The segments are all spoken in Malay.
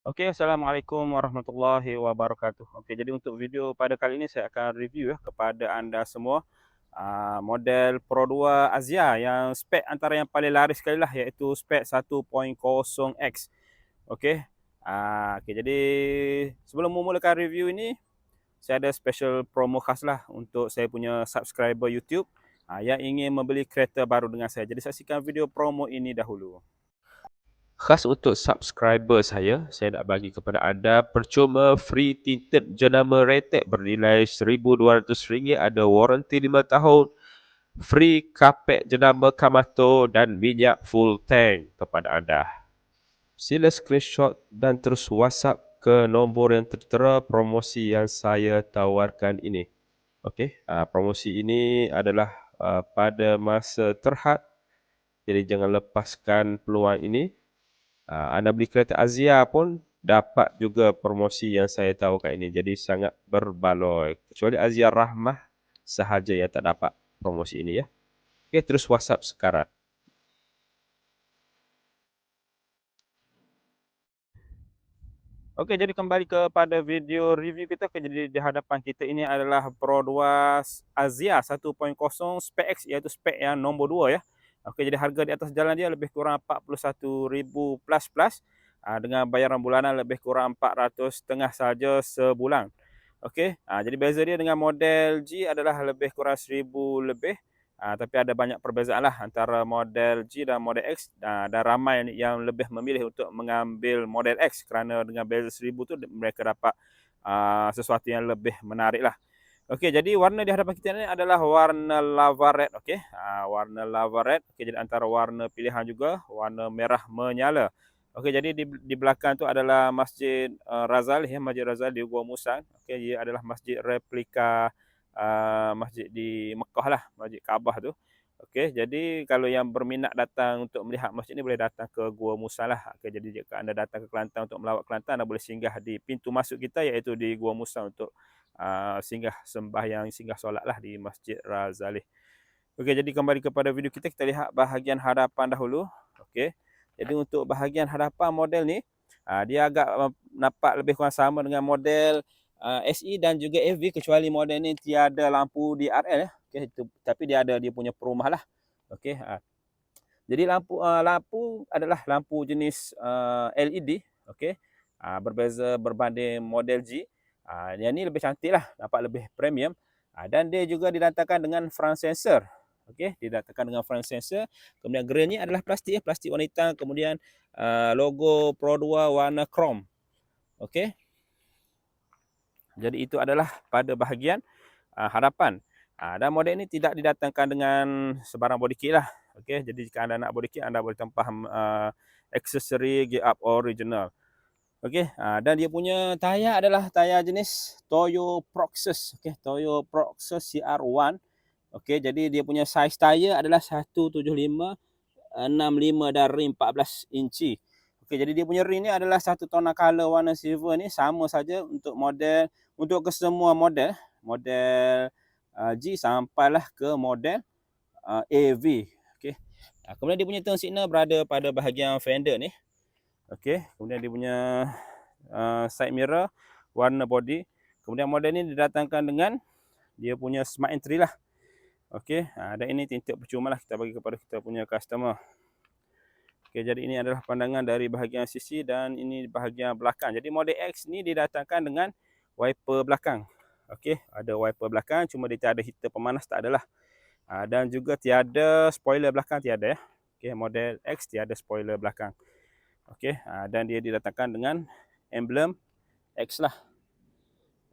Okey, Assalamualaikum warahmatullahi wabarakatuh. Okey, jadi untuk video pada kali ini saya akan review ya kepada anda semua, model Pro 2 Asia yang spek antara yang paling laris sekali lah, iaitu spek 1.0X. Okey, okey, jadi sebelum memulakan review ini, saya ada special promo khas lah untuk saya punya subscriber YouTube, yang ingin membeli kereta baru dengan saya. Jadi saksikan video promo ini dahulu. Khas untuk subscriber saya nak bagi kepada anda percuma free tinted jenama retek bernilai RM1,200, ada waranti 5 tahun, free kapek jenama Kamato dan minyak full tank kepada anda. Sila screenshot dan terus WhatsApp ke nombor yang tertera promosi yang saya tawarkan ini. Okey, promosi ini adalah pada masa terhad, jadi jangan lepaskan peluang ini. Anda beli kereta Azia pun dapat juga promosi yang saya tawarkan ini. Jadi sangat berbaloi. Kecuali Azia Rahmah sahaja yang tak dapat promosi ini ya. Okey, terus WhatsApp sekarang. Okey, jadi kembali kepada video review kita. Jadi di hadapan kita ini adalah Pro 2 Azia 1.0 Spec X, iaitu spek yang nombor 2 ya. Okey, jadi harga di atas jalan dia lebih kurang 41,000 plus dengan bayaran bulanan lebih kurang 400 setengah saja sebulan. Okey, jadi beza dia dengan model G adalah lebih kurang 1,000 lebih. Tapi ada banyak perbezaan lah antara model G dan model X, dan ramai yang lebih memilih untuk mengambil model X kerana dengan beza 1,000 tu mereka dapat sesuatu yang lebih menarik lah. Okey, jadi warna di hadapan kita ni adalah warna lava red. Okey, warna lava red. Okey, jadi antara warna pilihan juga warna merah menyala. Okey, jadi di belakang tu adalah Masjid Razali ya, Masjid Razali di Gua Musang. Okey, dia adalah masjid replika masjid di Mekah lah, Masjid Kaabah tu. Okey, jadi kalau yang berminat datang untuk melihat masjid ni boleh datang ke Gua Musang lah. Okey, jadi jika anda datang ke Kelantan untuk melawat Kelantan, anda boleh singgah di pintu masuk kita, iaitu di Gua Musang untuk singgah sembahyang, singgah solat lah di Masjid Razali. Okey, jadi kembali kepada video kita, kita lihat bahagian hadapan dahulu. Okey, jadi untuk bahagian hadapan model ni, dia agak nampak lebih kurang sama dengan model SE dan juga FV, kecuali model ni tiada lampu DRL ya. Okey, tapi dia ada dia punya perumah lah. Okey, jadi lampu adalah lampu jenis LED. Okey, berbeza berbanding model G. Yang ni lebih cantik lah, nampak lebih premium. Dan dia juga didatangkan dengan front sensor. Okey, didatangkan dengan front sensor. Kemudian grill ni adalah plastik warna hitam. Kemudian logo Pro 2 warna chrome. Okey, jadi itu adalah pada bahagian hadapan. Dan model ini tidak didatangkan dengan sebarang body kit lah. Okey, jadi jika anda nak body kit, anda boleh tempah aksesori gear up original. Okey, dan dia punya tayar adalah tayar jenis Toyo Proxus. Okey, Toyo Proxus CR1. Okey, jadi dia punya saiz tayar adalah 175/65 dan rim 14 inci. Okey, jadi dia punya rim ni adalah satu tona color warna silver ni, sama saja untuk model, untuk kesemua model G sampailah ke model AV. Okey. Kemudian dia punya turn signal berada pada bahagian fender ni. Okey, kemudian dia punya side mirror warna body. Kemudian model ni didatangkan dengan dia punya smart entry lah. Okey, dan ini tinted percuma lah kita bagi kepada kita punya customer. Okey, jadi ini adalah pandangan dari bahagian sisi dan ini bahagian belakang. Jadi model X ni didatangkan dengan wiper belakang. Okey, ada wiper belakang, cuma dia tiada heater pemanas, tak adalah. Dan juga tiada spoiler belakang, tiada ya. Okey, model X tiada spoiler belakang. Okey, dan dia didatangkan dengan emblem X lah.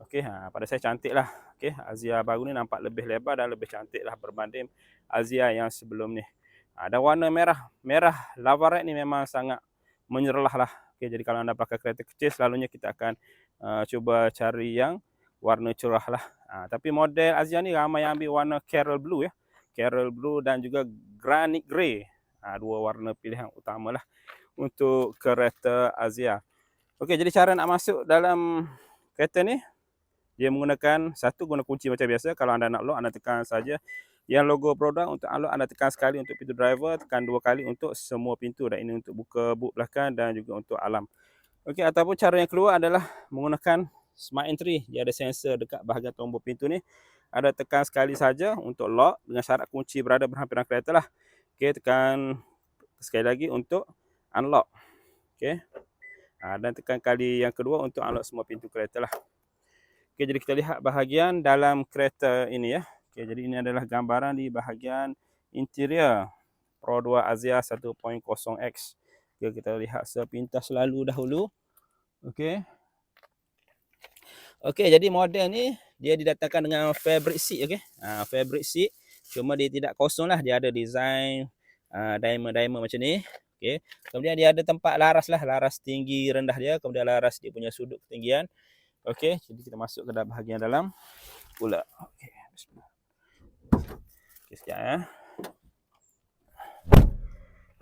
Okey, pada saya cantik lah. Okey, Azia baru ni nampak lebih lebar dan lebih cantik lah berbanding Azia yang sebelum ni. Dan warna merah lava red ni memang sangat menyerlah lah. Okey, jadi kalau anda pakai kereta kecil, selalunya kita akan cuba cari yang warna cerah lah. Tapi model Azia ni ramai yang ambil warna Carol Blue ya. Carol Blue dan juga Granite Grey. Dua warna pilihan utama lah untuk kereta Azia. Okey, jadi cara nak masuk dalam kereta ni, dia menggunakan guna kunci macam biasa. Kalau anda nak lock, anda tekan saja yang logo produk. Untuk unlock, anda tekan sekali untuk pintu driver, tekan 2 kali untuk semua pintu. Dan ini untuk buka boot belakang dan juga untuk alarm. Okey, ataupun cara yang kedua adalah menggunakan smart entry. Dia ada sensor dekat bahagian tombol pintu ni. Ada tekan sekali saja untuk lock dengan syarat kunci berada berhampiran kereta lah. Okey, tekan sekali lagi untuk unlock. Okey. Dan tekan kali yang kedua untuk unlock semua pintu kereta lah. Okey, jadi kita lihat bahagian dalam kereta ini ya. Okey, jadi ini adalah gambaran di bahagian interior Pro 2 Azia 1.0X. Okey, kita lihat sepintas lalu dahulu. Okey. Okey, jadi model ni dia didatangkan dengan fabric seat, okey. Fabric seat, cuma dia tidak kosong lah, dia ada design diamond-diamond macam ni. Okey. Kemudian dia ada tempat laras lah, laras tinggi rendah dia, kemudian laras dia punya sudut ketinggian. Okey, jadi kita masuk ke dalam bahagian dalam pula. Okey, bismillah. Okey, sekejap ya.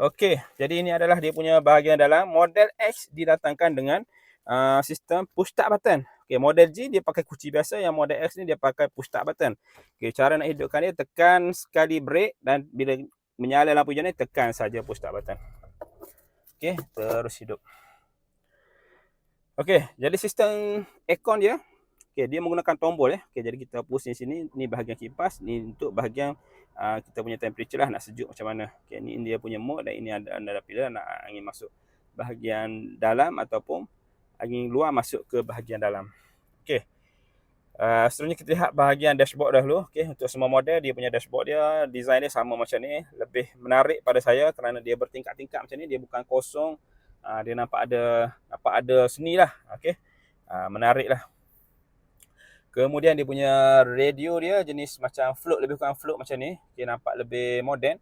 Okey, jadi ini adalah dia punya bahagian dalam. Model X didatangkan dengan sistem push start button. Okey, model G dia pakai kunci biasa, yang model X ni dia pakai push start button. Okey, cara nak hidupkan dia, tekan sekali brake dan bila menyala lampu hijau ni tekan saja push start button. Okey, terus hidup. Okey, jadi sistem aircon dia, okey, dia menggunakan tombol ya. Okey, jadi kita pusing sini, ni bahagian kipas, ni untuk bahagian kita punya temperature lah, nak sejuk macam mana. Okey, ni dia punya mode dan ini anda pilih nak angin masuk bahagian dalam ataupun angin luar masuk ke bahagian dalam. Okey. Seterusnya kita lihat bahagian dashboard dahulu. Okey, untuk semua model dia punya dashboard dia design dia sama macam ni, lebih menarik pada saya kerana dia bertingkat-tingkat macam ni, dia bukan kosong. Dia nampak ada seni lah. Okey. Menarik lah. Kemudian dia punya radio dia jenis macam float, lebih kurang float macam ni. Okey, nampak lebih moden.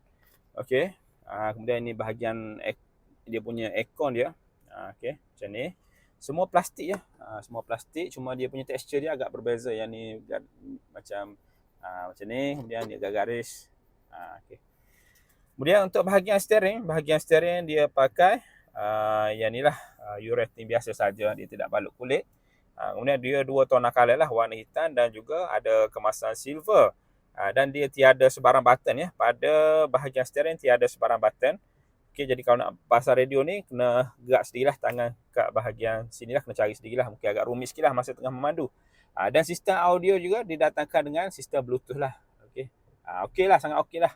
Okey. Kemudian ni bahagian dia punya aircon dia. Okey, macam ni. Semua plastik ya. Semua plastik, cuma dia punya tekstur dia agak berbeza. Yang ni macam ni, kemudian dia agak garis. Okey. Kemudian untuk bahagian steering dia pakai yang ni lah, urethane biasa saja, dia tidak balut kulit. Kemudian dia dua tona color lah, warna hitam dan juga ada kemasan silver. Dan dia tiada sebarang button ya. Pada bahagian steering tiada sebarang button. Okey, jadi kalau nak pasang radio ni kena gerak sendirilah tangan kat bahagian sini lah, kena cari sendirilah. Mungkin agak rumit sikit lah masa tengah memandu. Dan sistem audio juga didatangkan dengan sistem Bluetooth lah. Okey. Okey lah, sangat okey lah.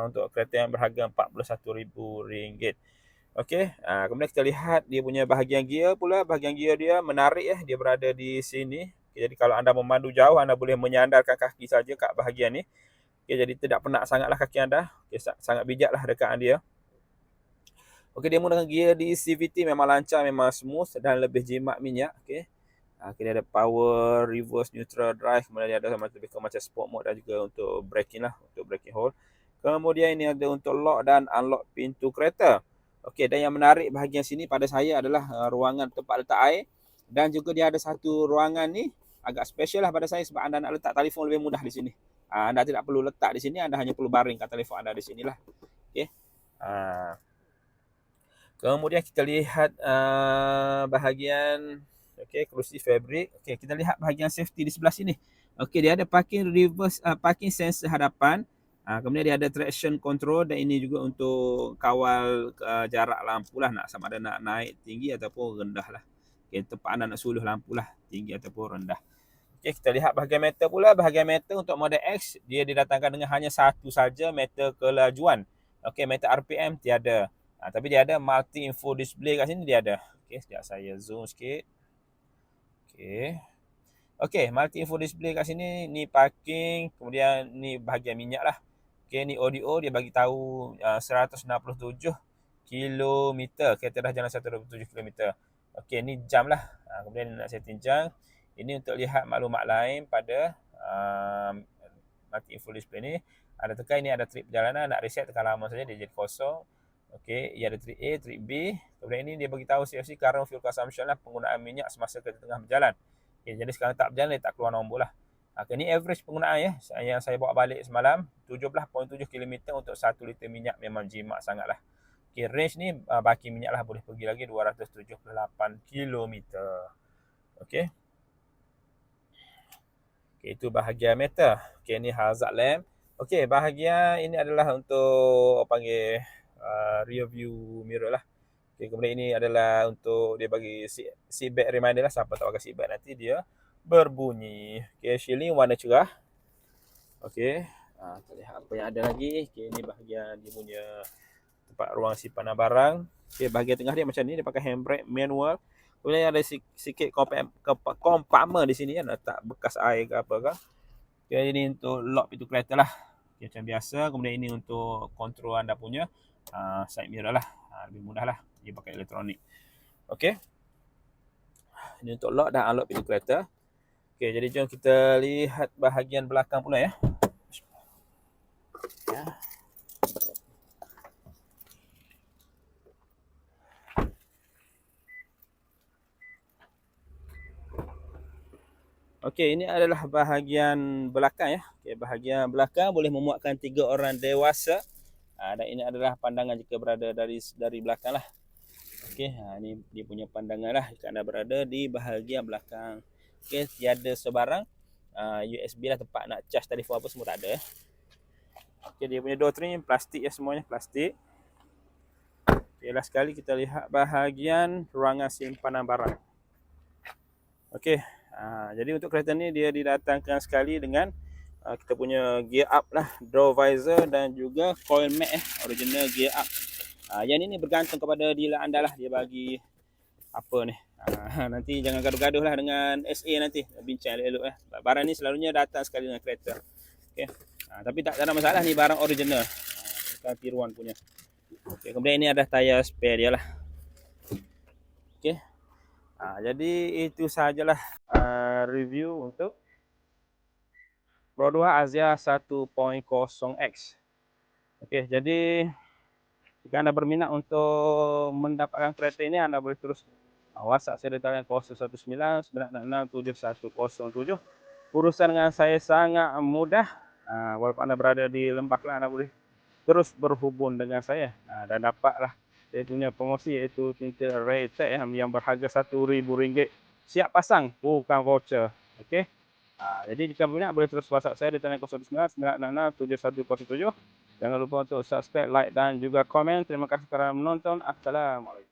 Untuk kereta yang berharga RM41,000. Okey, kemudian kita lihat dia punya bahagian gear pula. Bahagian gear dia menarik ya, dia berada di sini. Okay, jadi kalau anda memandu jauh, anda boleh menyandarkan kaki saja kat bahagian ni. Okay, jadi tidak penat sangatlah kaki anda. Okay, sangat bijaklah dekaan dia. Okey, dia menggunakan gear di CVT, memang lancar, memang smooth dan lebih jimat minyak. Okey. Dia ada power, reverse, neutral, drive. Kemudian dia ada lebih ke macam sport mode dan juga untuk braking lah, untuk braking hold. Kemudian ini ada untuk lock dan unlock pintu kereta. Okey, dan yang menarik bahagian sini pada saya adalah ruangan tempat letak air. Dan juga dia ada satu ruangan ni agak special lah pada saya sebab anda nak letak telefon lebih mudah di sini. Anda tidak perlu letak di sini, anda hanya perlu baringkan telefon anda di sinilah. Okey. Kemudian kita lihat bahagian kerusi fabric. Okey, kita lihat bahagian safety di sebelah sini. Okey, dia ada parking reverse parking sensor hadapan. Kemudian dia ada traction control dan ini juga untuk kawal jarak lampu lah, nak sama ada nak naik tinggi ataupun rendah lah. Okey, tempat anda nak suluh lampu lah, tinggi ataupun rendah. Okey, kita lihat bahagian meter pula. Bahagian meter untuk model X dia didatangkan dengan hanya satu saja meter kelajuan. Okey, meter RPM tiada. Tapi dia ada multi info display kat sini, dia ada. Okey, sekejap saya zoom sikit. Okey, multi info display kat sini, ni parking, kemudian ni bahagian minyak lah. Okey, ni audio, dia bagi tahu 167 km. Kereta dah jalan 127 km. Okey, ni jam lah. Kemudian nak setting jam. Ini untuk lihat maklumat lain pada multi info display ni. Ada tekan, ini ada trip perjalanan, nak reset tekan lama saja, dia jadi kosong. Okey, ia ada trip A, trip B. Kemudian ini dia beritahu CFC current fuel consumption lah, penggunaan minyak semasa kereta tengah berjalan. Okey, jadi sekarang tak berjalan, dia tak keluar nombor lah. Okey, ini average penggunaan ya. Yang saya bawa balik semalam, 17.7 km untuk 1 liter minyak, memang jimat sangat lah. Okey, range ni baki minyak lah, boleh pergi lagi 278 km. Okey. Okey, itu bahagian meter. Okey, ni hazard lamp. Okey, bahagian ini adalah untuk panggil rear view mirror lah. Okay, kemudian ini adalah untuk dia bagi seatbelt reminder lah. Siapa tak pakai seatbelt nanti dia berbunyi. Okay, shielding warna cerah. Okay, kita lihat apa yang ada lagi. Okay, ini bahagian dia punya tempat ruang simpanan barang. Okay, bahagian tengah dia macam ni, dia pakai handbrake manual. Kemudian ada sikit compartment di sini kan, letak bekas air ke apa ke. Okay, ini untuk lock pintu kereta lah. Okay, macam biasa. Kemudian ini untuk kontrol anda punya side mirror lah. Lebih mudah lah, dia pakai elektronik. Okay, ini untuk lock dan unlock pintu kereta. Okay, jadi jom kita lihat bahagian belakang pula ya. Okey, ini adalah bahagian belakang ya. Okey, bahagian belakang boleh memuatkan 3 orang dewasa. Dan ini adalah pandangan jika berada dari belakang lah. Okey, ini dia punya pandangan lah jika anda berada di bahagian belakang. Okey, tiada sebarang USB lah, tempat nak charge telefon apa semua tak ada ya. Okey, dia punya door trim plastik ya, semuanya plastik. Okey, last sekali kita lihat bahagian ruangan simpanan barang. Okey, jadi untuk kereta ni dia didatangkan sekali dengan kita punya gear up lah, door visor dan juga coil mat original gear up. Yang ini bergantung kepada dealer anda lah, dia bagi apa ni. Nanti jangan gaduh-gaduh lah dengan SA nanti, bincang elok-elok barang ni selalunya datang sekali dengan kereta. Okay. Tapi tak ada masalah, ni barang original, bukan tiruan punya. Okay. Kemudian ini ada tayar spare dia lah. Okay. Jadi itu sahajalah review untuk Pro 2 Azia 1.0X. Okey, jadi jika anda berminat untuk mendapatkan kereta ini, anda boleh terus WhatsApp saya di talian 019-966-7107. Urusan dengan saya sangat mudah. Walaupun anda berada di Lembah Kelang, anda boleh terus berhubung dengan saya dan dapatlah saya punya promosi, iaitu tinta Raytag yang berharga RM1,000. Siap pasang, bukan voucher. Okey. Jadi jika minat boleh terus WhatsApp saya di talian 019-966-7107. Jangan lupa untuk subscribe, like dan juga komen. Terima kasih kerana menonton. Assalamualaikum.